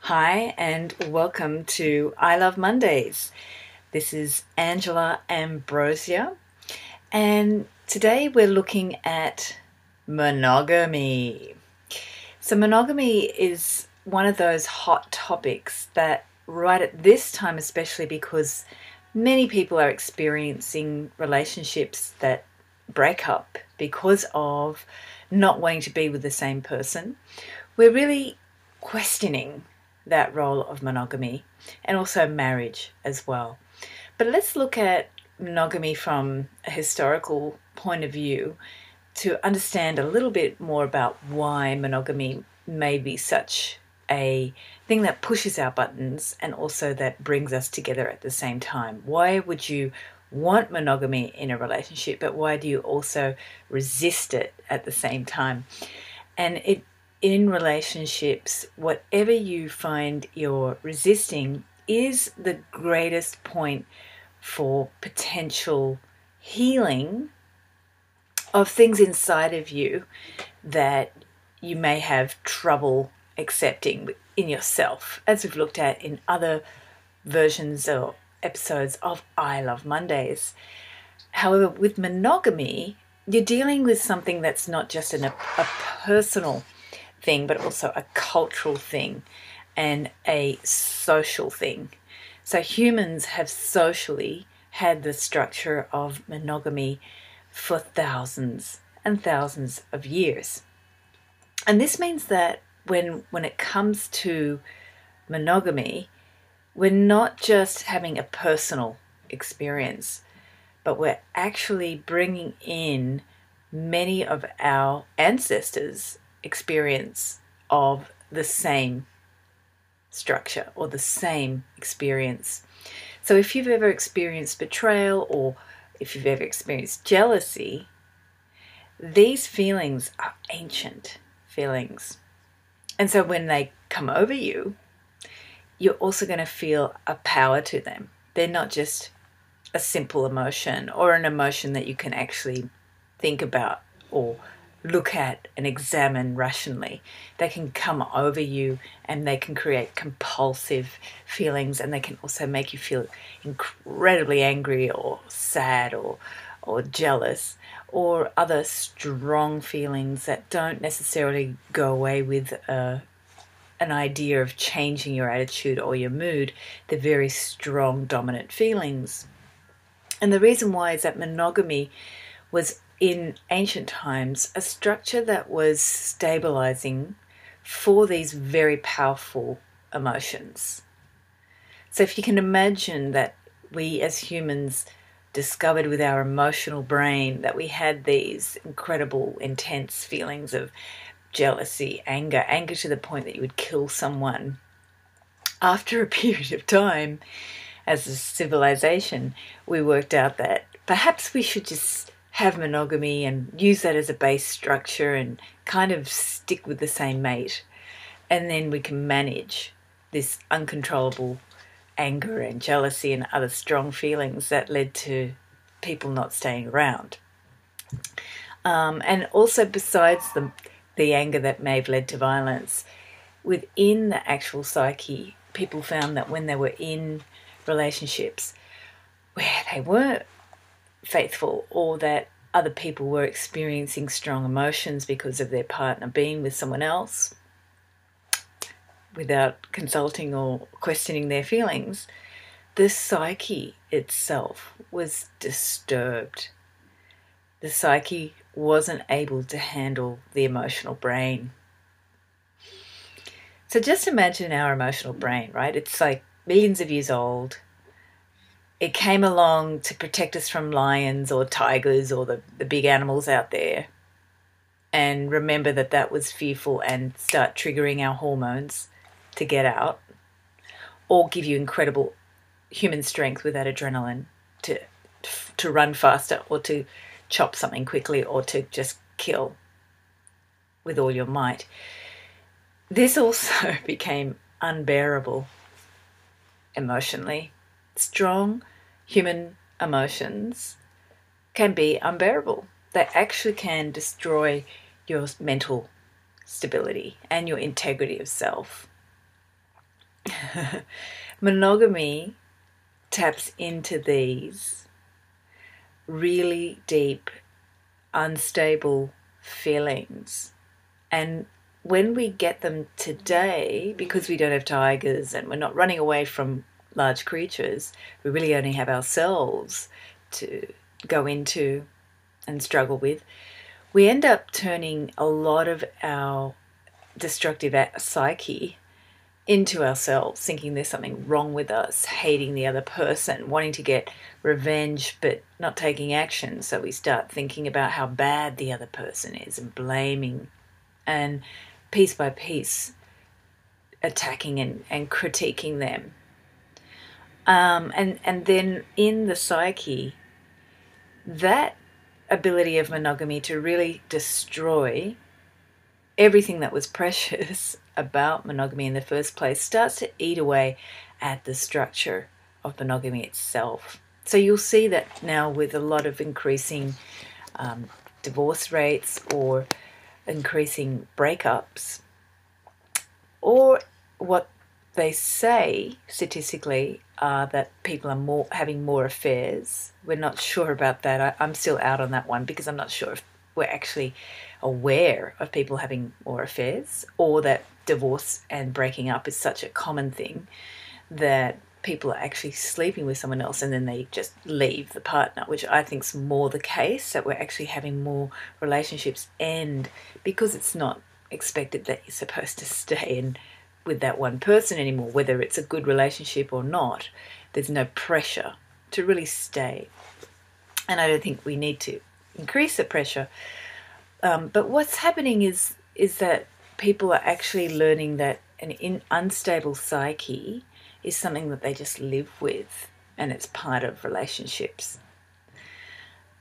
Hi, and welcome to I Love Mondays. This is Angela Ambrosia, and today we're looking at monogamy. So, monogamy is one of those hot topics that, right at this time, especially because many people are experiencing relationships that break up because of not wanting to be with the same person, we're really questioning that role of monogamy and also marriage as well. But let's look at monogamy from a historical point of view to understand a little bit more about why monogamy may be such a thing that pushes our buttons and also that brings us together at the same time. Why would you want monogamy in a relationship, but why do you also resist it at the same time? And in relationships, whatever you find you're resisting is the greatest point for potential healing of things inside of you that you may have trouble accepting in yourself, as we've looked at in other versions or episodes of I Love Mondays. However, with monogamy, you're dealing with something that's not just a personal thing, but also a cultural thing and a social thing. So humans have socially had the structure of monogamy for thousands and thousands of years. And this means that when it comes to monogamy, we're not just having a personal experience, but we're actually bringing in many of our ancestors' experience of the same structure or the same experience. So if you've ever experienced betrayal or if you've ever experienced jealousy, these feelings are ancient feelings. And so when they come over you, you're also going to feel a power to them. They're not just a simple emotion or an emotion that you can actually think about or look at and examine rationally. They can come over you and they can create compulsive feelings, and they can also make you feel incredibly angry or sad or jealous or other strong feelings that don't necessarily go away with an idea of changing your attitude or your mood. They're very strong, dominant feelings. And the reason why is that monogamy was, in ancient times, a structure that was stabilizing for these very powerful emotions. So if you can imagine that we as humans discovered with our emotional brain that we had these incredible, intense feelings of jealousy, anger to the point that you would kill someone. After a period of time, as a civilization, we worked out that perhaps we should just have monogamy and use that as a base structure and kind of stick with the same mate. And then we can manage this uncontrollable anger and jealousy and other strong feelings that led to people not staying around. And also, besides the anger that may have led to violence, within the actual psyche, people found that when they were in relationships where they weren't faithful or that other people were experiencing strong emotions because of their partner being with someone else without consulting or questioning their feelings, the psyche itself was disturbed. The psyche wasn't able to handle the emotional brain. So just imagine our emotional brain, right? It's like millions of years old. It came along to protect us from lions or tigers or the big animals out there. And remember that was fearful and start triggering our hormones to get out, or give you incredible human strength with that adrenaline to run faster or to chop something quickly or to just kill with all your might. This also became unbearable emotionally. Strong human emotions can be unbearable. They actually can destroy your mental stability and your integrity of self. Monogamy taps into these really deep, unstable feelings. And when we get them today, because we don't have tigers and we're not running away from large creatures, we really only have ourselves to go into and struggle with, we end up turning a lot of our destructive psyche into ourselves, thinking there's something wrong with us, hating the other person, wanting to get revenge but not taking action. So we start thinking about how bad the other person is and blaming, and piece by piece attacking and critiquing them. And then in the psyche, that ability of monogamy to really destroy everything that was precious about monogamy in the first place starts to eat away at the structure of monogamy itself. So you'll see that now with a lot of increasing divorce rates or increasing breakups, or what they say statistically are that people are having more affairs. We're not sure about that. I'm still out on that one because I'm not sure if we're actually aware of people having more affairs, or that divorce and breaking up is such a common thing that people are actually sleeping with someone else and then they just leave the partner, which I think is more the case, that we're actually having more relationships end because it's not expected that you're supposed to stay in with that one person anymore, whether it's a good relationship or not. There's no pressure to really stay. And I don't think we need to increase the pressure. But what's happening is that people are actually learning that an unstable psyche is something that they just live with, and it's part of relationships.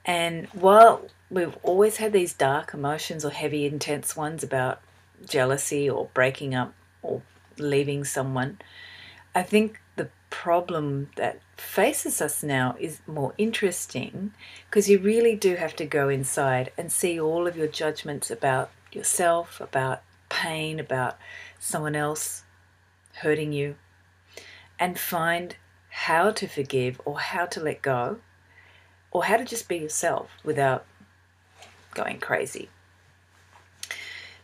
And while we've always had these dark emotions or heavy, intense ones about jealousy or breaking up or leaving someone, I think the problem that faces us now is more interesting, because you really do have to go inside and see all of your judgments about yourself, about pain, about someone else hurting you, and find how to forgive or how to let go or how to just be yourself without going crazy.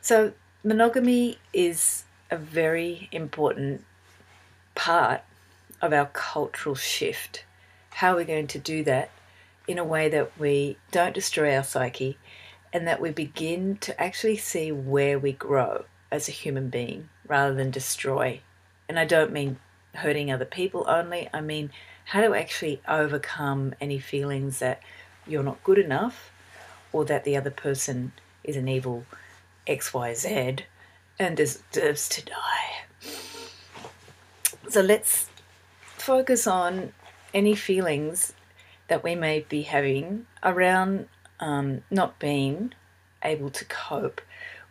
So monogamy is a very important part of our cultural shift. How are we going to do that in a way that we don't destroy our psyche and that we begin to actually see where we grow as a human being rather than destroy? And I don't mean hurting other people only. I mean how to actually overcome any feelings that you're not good enough, or that the other person is an evil XYZ and deserves to die. So let's focus on any feelings that we may be having around not being able to cope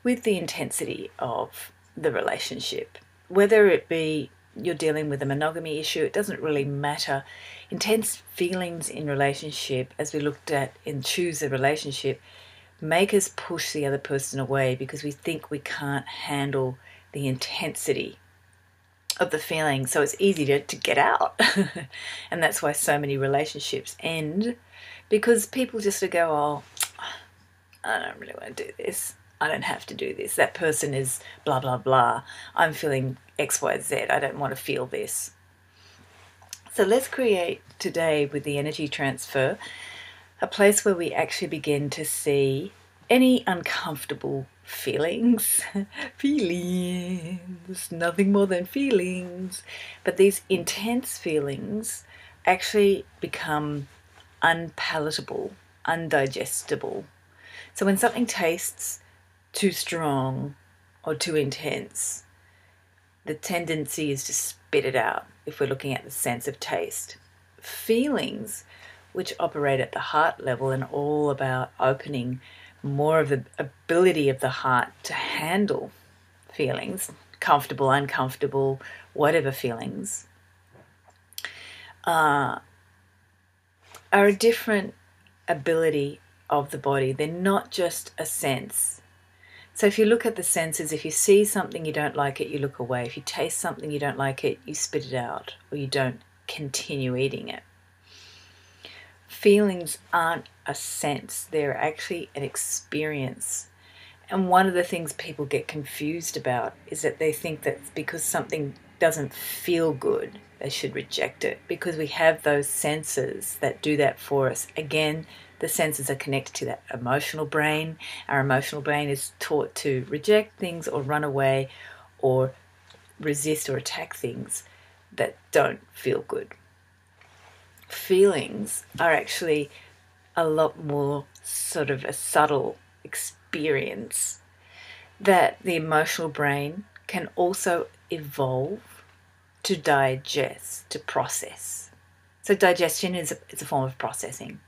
with the intensity of the relationship. Whether it be you're dealing with a monogamy issue, it doesn't really matter. Intense feelings in relationship, as we looked at in Choose a Relationship, make us push the other person away because we think we can't handle the intensity of the feeling. So it's easy to get out. And that's why so many relationships end, because people just go, oh, I don't really want to do this. I don't have to do this. That person is blah, blah, blah. I'm feeling XYZ. I don't want to feel this. So let's create today, with the energy transfer, a place where we actually begin to see any uncomfortable feelings. Feelings, nothing more than feelings. But these intense feelings actually become unpalatable, undigestible. So when something tastes too strong or too intense, the tendency is to spit it out if we're looking at the sense of taste. Feelings, which operate at the heart level and all about opening more of the ability of the heart to handle feelings, comfortable, uncomfortable, whatever feelings, are a different ability of the body. They're not just a sense. So if you look at the senses, if you see something you don't like it, you look away. If you taste something you don't like it, you spit it out, or you don't continue eating it. Feelings aren't a sense, they're actually an experience. And one of the things people get confused about is that they think that because something doesn't feel good, they should reject it, because we have those senses that do that for us. Again, the senses are connected to that emotional brain. Our emotional brain is taught to reject things or run away or resist or attack things that don't feel good. Feelings are actually a lot more sort of a subtle experience that the emotional brain can also evolve to digest, to process. So digestion is a form of processing.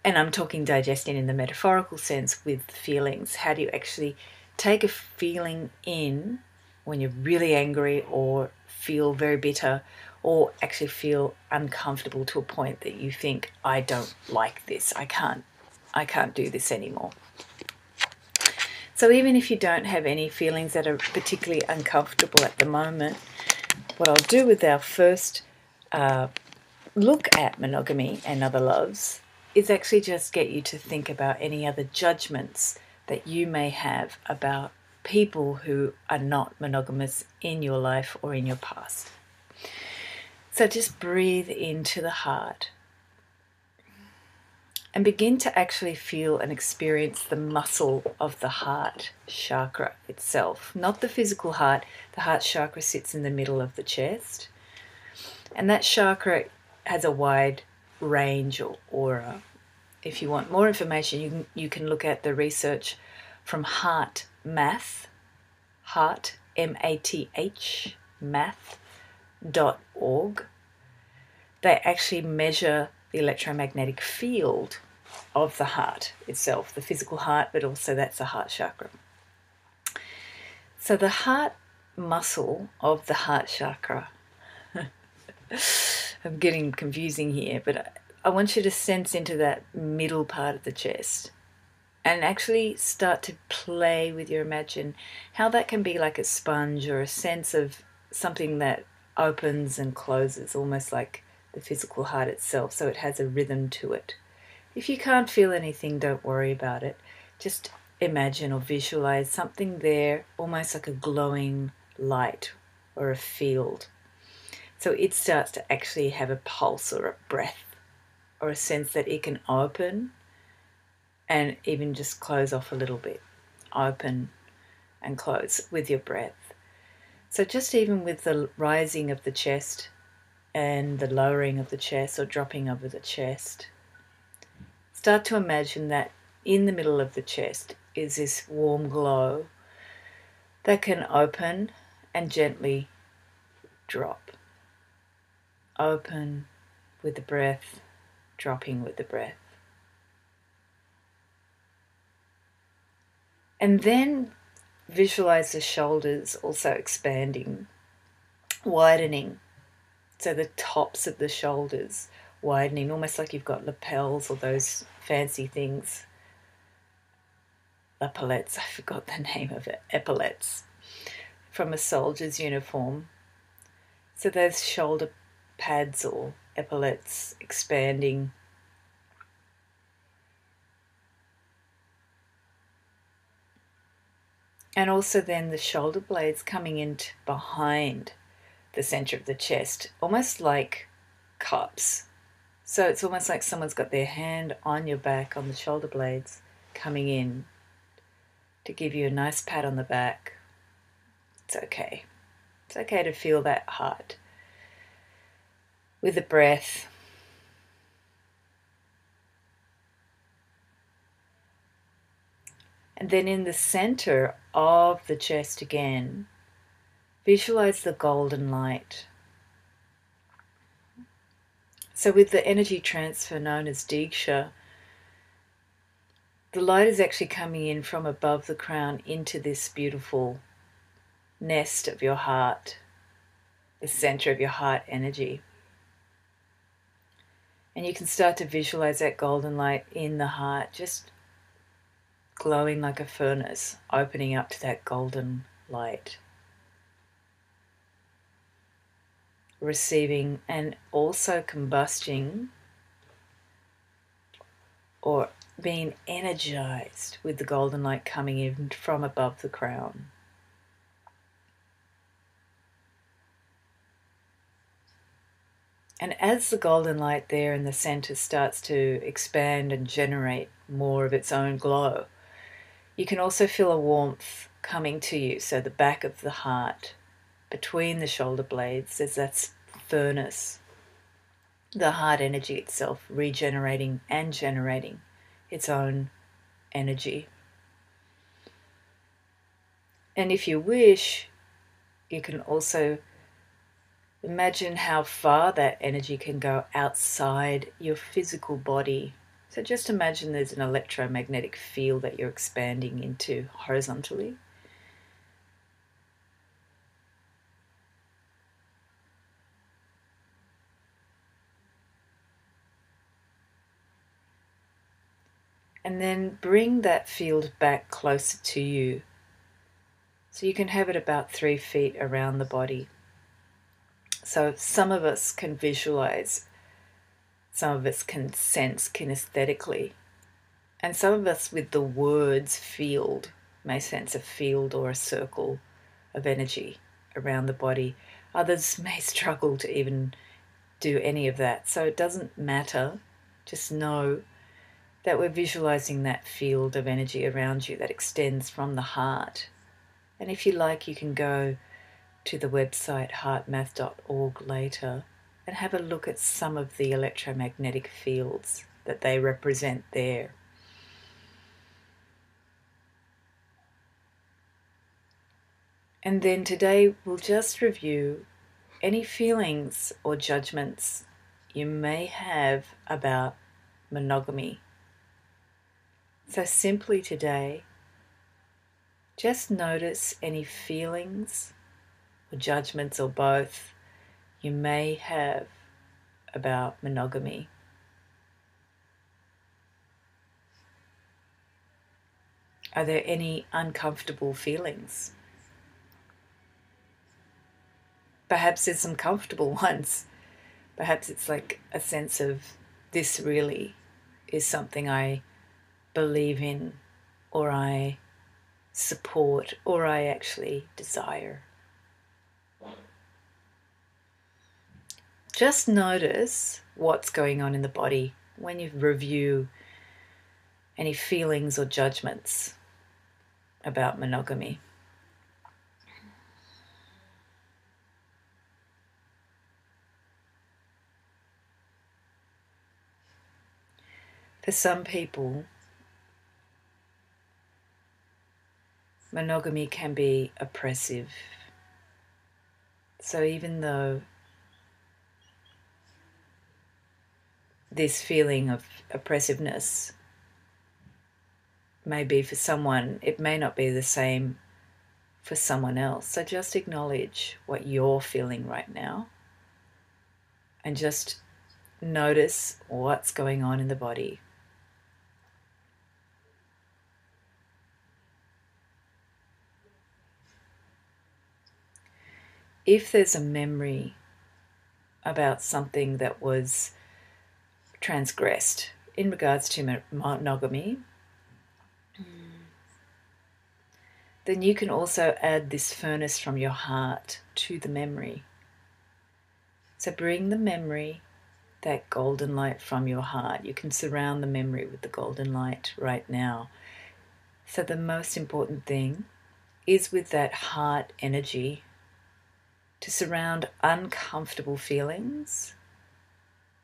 And I'm talking digesting in the metaphorical sense with feelings. How do you actually take a feeling in when you're really angry or feel very bitter or actually feel uncomfortable to a point that you think, I don't like this, I can't do this anymore. So even if you don't have any feelings that are particularly uncomfortable at the moment, what I'll do with our first look at monogamy and other loves is actually just get you to think about any other judgments that you may have about people who are not monogamous in your life or in your past. So just breathe into the heart and begin to actually feel and experience the muscle of the heart chakra itself, not the physical heart. The heart chakra sits in the middle of the chest, and that chakra has a wide range or aura. If you want more information, you can look at the research from Heart Math, Heart, M-A-T-H, math.org. They actually measure the electromagnetic field of the heart itself, the physical heart, but also that's the heart chakra. So the heart muscle of the heart chakra, I'm getting confusing here, but I want you to sense into that middle part of the chest and actually start to play with your imagine how that can be like a sponge or a sense of something that opens and closes, almost like the physical heart itself, so it has a rhythm to it. If you can't feel anything, don't worry about it. Just imagine or visualize something there, almost like a glowing light or a field. So it starts to actually have a pulse or a breath or a sense that it can open and even just close off a little bit. Open and close with your breath. So just even with the rising of the chest and the lowering of the chest or dropping over the chest, start to imagine that in the middle of the chest is this warm glow that can open and gently drop. Open with the breath, dropping with the breath. And then visualize the shoulders also expanding, widening. So the tops of the shoulders widening, almost like you've got lapels or those fancy things. Epaulettes, I forgot the name of it. Epaulettes from a soldier's uniform. So those shoulder pads or epaulettes expanding. And also then the shoulder blades coming in behind the center of the chest, almost like cups. So it's almost like someone's got their hand on your back, on the shoulder blades, coming in to give you a nice pat on the back. It's okay. It's okay to feel that heart. With the breath, and then in the center of the chest again, visualize the golden light. So with the energy transfer known as Diksha, the light is actually coming in from above the crown into this beautiful nest of your heart, the center of your heart energy. And you can start to visualize that golden light in the heart, just glowing like a furnace, opening up to that golden light, receiving and also combusting or being energized with the golden light coming in from above the crown. And as the golden light there in the center starts to expand and generate more of its own glow, you can also feel a warmth coming to you. So the back of the heart, between the shoulder blades, there's that furnace, the heart energy itself regenerating and generating its own energy. And if you wish, you can also imagine how far that energy can go outside your physical body. So just imagine there's an electromagnetic field that you're expanding into horizontally. And then bring that field back closer to you. So you can have it about 3 feet around the body. So some of us can visualize, some of us can sense kinesthetically, and some of us with the words field may sense a field or a circle of energy around the body. Others may struggle to even do any of that. So it doesn't matter. Just know that we're visualizing that field of energy around you that extends from the heart. And if you like, you can go to the website heartmath.org later and have a look at some of the electromagnetic fields that they represent there. And then today we'll just review any feelings or judgments you may have about monogamy. So simply today, just notice any feelings or judgments or both you may have about monogamy. Are there any uncomfortable feelings? Perhaps there's some comfortable ones. Perhaps it's like a sense of this really is something I believe in, or I support, or I actually desire. Just notice what's going on in the body when you review any feelings or judgments about monogamy. For some people, monogamy can be oppressive. So even though this feeling of oppressiveness may be for someone, it may not be the same for someone else. So just acknowledge what you're feeling right now and just notice what's going on in the body. If there's a memory about something that was transgressed in regards to monogamy, then you can also add this furnace from your heart to the memory. So bring the memory, that golden light from your heart. You can surround the memory with the golden light right now. So the most important thing is with that heart energy to surround uncomfortable feelings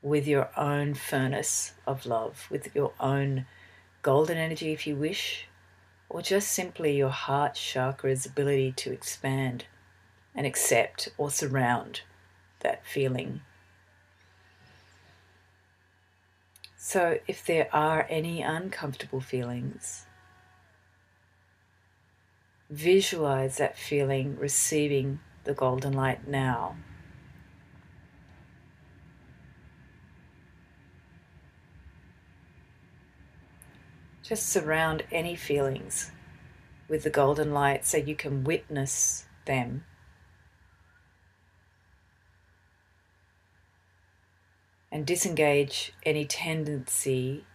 with your own furnace of love, with your own golden energy if you wish, or just simply your heart chakra's ability to expand and accept or surround that feeling. So if there are any uncomfortable feelings, visualize that feeling receiving the golden light now. Just surround any feelings with the golden light so you can witness them. And disengage any tendency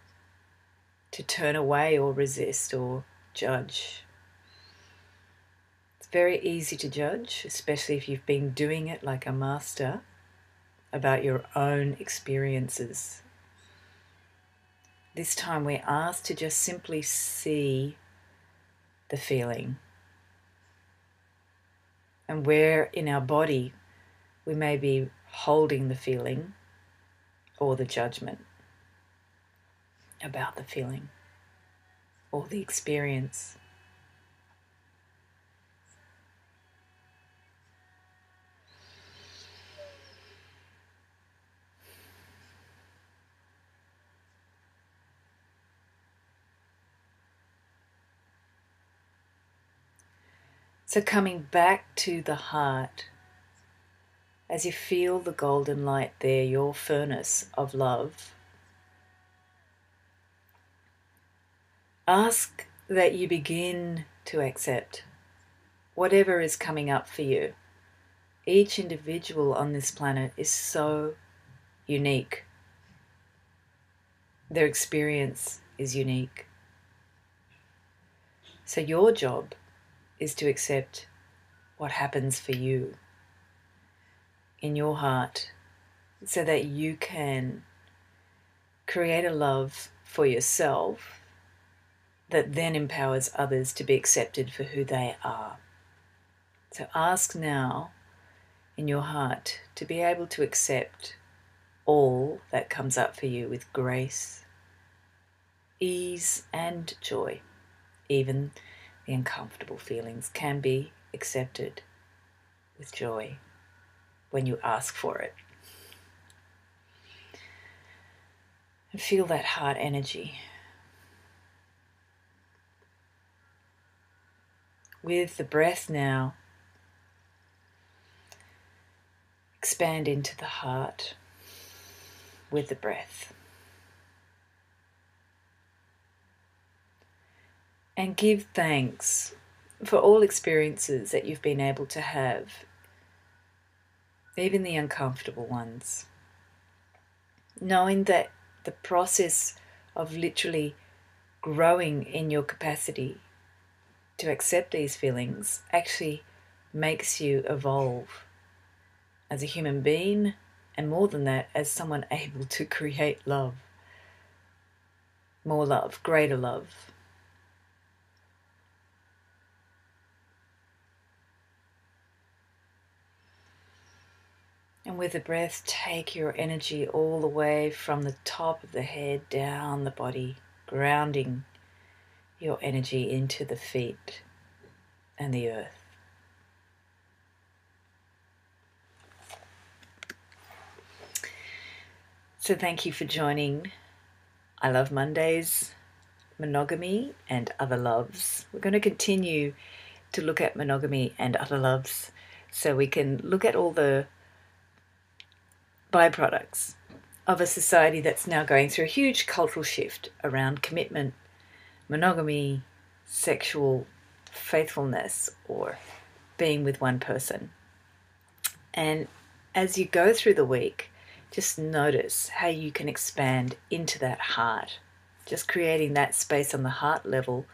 to turn away or resist or judge. It's very easy to judge, especially if you've been doing it like a master, about your own experiences. This time we're asked to just simply see the feeling. And where in our body we may be holding the feeling or the judgment about the feeling or the experience. So coming back to the heart, as you feel the golden light there, your furnace of love, ask that you begin to accept whatever is coming up for you. Each individual on this planet is so unique. Their experience is unique. So your job is to accept what happens for you in your heart so that you can create a love for yourself that then empowers others to be accepted for who they are. So ask now in your heart to be able to accept all that comes up for you with grace, ease, and joy. Even the uncomfortable feelings can be accepted with joy when you ask for it. And feel that heart energy. With the breath now, expand into the heart with the breath. And give thanks for all experiences that you've been able to have, even the uncomfortable ones. Knowing that the process of literally growing in your capacity to accept these feelings actually makes you evolve as a human being, and more than that, as someone able to create love. More love, greater love. And with the breath, take your energy all the way from the top of the head down the body, grounding your energy into the feet and the earth. So thank you for joining I Love Mondays, Monogamy and Other Loves. We're going to continue to look at monogamy and other loves so we can look at all the byproducts of a society that's now going through a huge cultural shift around commitment, monogamy, sexual faithfulness, or being with one person. And as you go through the week, just notice how you can expand into that heart. Just creating that space on the heart level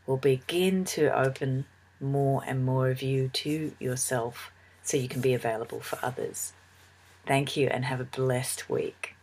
will begin to open more and more of you to yourself so you can be available for others. Thank you and have a blessed week.